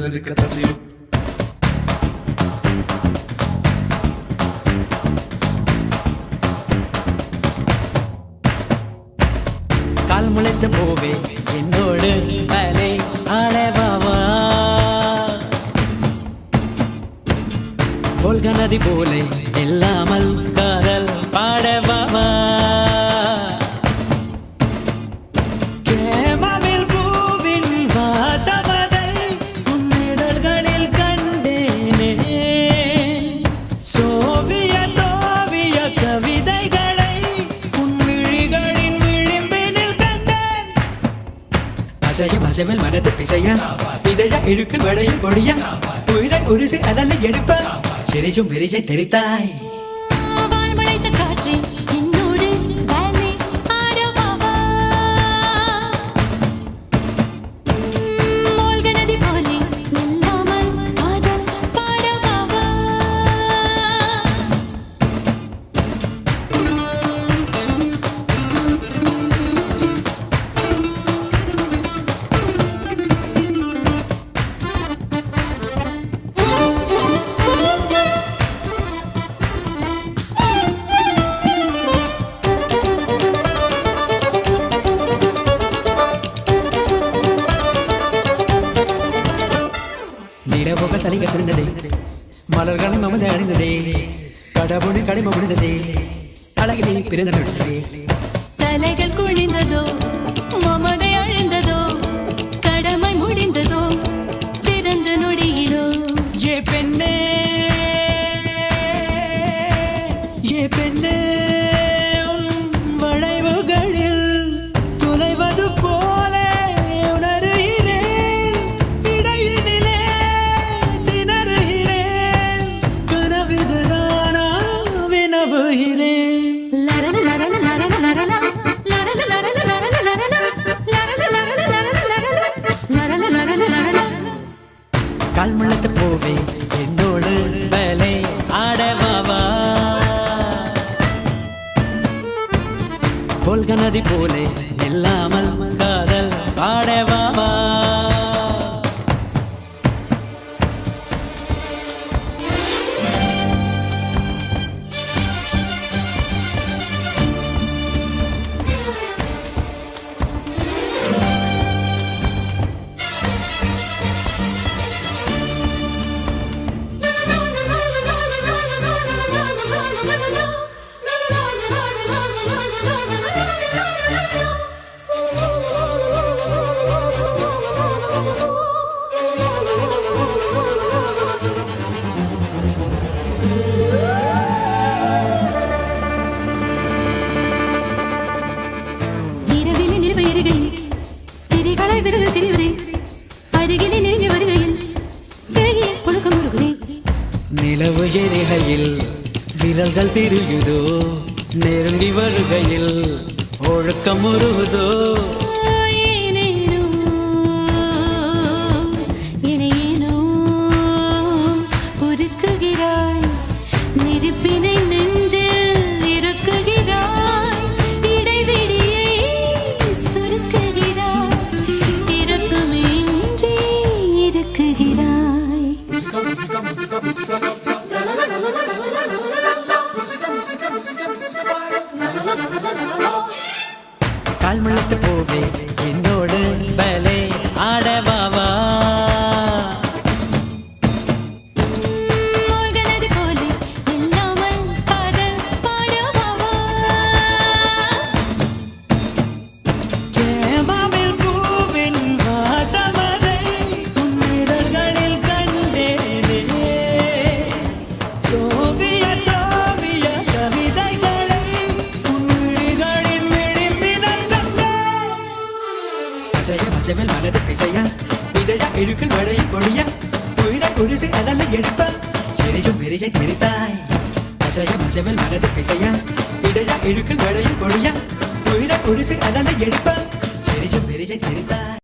இருக்கத்தான் செய்யும். கால் முளைத்த போவே என்னோடு அலை ஆடவாவா போல்க நதி போலே இல்லாமல் காதல் பாடவாவா கேமாவில் பூவின் வாசவதை உன்னிதழ்களில் கண்டேனே சோவியத் ஓவிய கவிதைகளை உன் விழிகளின் விளிம்பினில் கண்டேன். அசையும் அசைவில் மனது பிசைய இதய இழுக்கு வளையும் கொடிய உயிரை உருசி அனலை எடுப்ப எரியும் விரியை தெரித்தாய். வாழ்மழைத்த காற்றே என்னோடு வேலை ஆடவாவா மூழ்க நதி போலே நில்லாமல் காதல் பாடவாவா நிலவுகள் தலைக திருந்ததே மலர்களை மமதை அணிந்ததே கடவுள் கடிம முடிந்ததே அழகிலே பிறந்த நடந்ததே தலைகள் குனிந்ததோ மமதை அழிந்ததோ கடமை முடிந்ததோ பிறந்த நொடியிலோ ஏ பெண்ணே ஏ பெண்ணே உன் வளைவுகளில் துளைவது போல உணர்கிறேன் இடையினிலே திணறுகிறேன் கனவிதுதானா வினவுகிறேன். லரன லரன லரன லரன லரன லரன லரன லரன லரன லரன லரன லரன லரன லரன கால் முளைத்த போவே என்னோடு வேலை ஆடவாவா போல்க நதி போலே இல்லாமல் காதல் பாடவாவா இரவிலே நிலவு எரிகையில் திரிகளை விரல் திரிவதே அருகிலே நெருங்கி வருகையில் விலகிய புழுக்கம் முருகுதே நிலவு எரிகையில் விரல்கள் திரியுதோ நெருங்கி வருகையில் ஒழுக்கம் உருவுதோ ஏனேனோ என்னையேனோ உருக்குகிறாய் நெருப்பினை நெஞ்சில் இறக்குகிறாய் இடைவெளியை சுருக்குகிறாய் இரக்கமின்றி இருக்குகிறாய். கால் முளைத்த போவே என்னோடு வேலை ஆடவாவா மூழ்க நதி போலே இல்லாமல் காதல் பாடவாவா கேமாவில் பூவின் வாசமதை உன்னிதழ்களில் கண்டேனே சோவியத் ஓவிய கவிதைகளை உன் விழிகளின் விளிம்பினில் கண்டேன். அசையும் அசைவில் மனது பிசைய இதய இழுக்கில் வளையும் கொடிய உயிரை உருசி அனலை எடுப்ப எரியும் விரியை தெரித்தாய். அசையும் அசைவில் மனது பிசைய இதய இழுக்கில் வளையும் கொடிய உயிரை உருசி அனலை எடுப்ப எரியும் விரியை தெரித்தாய்.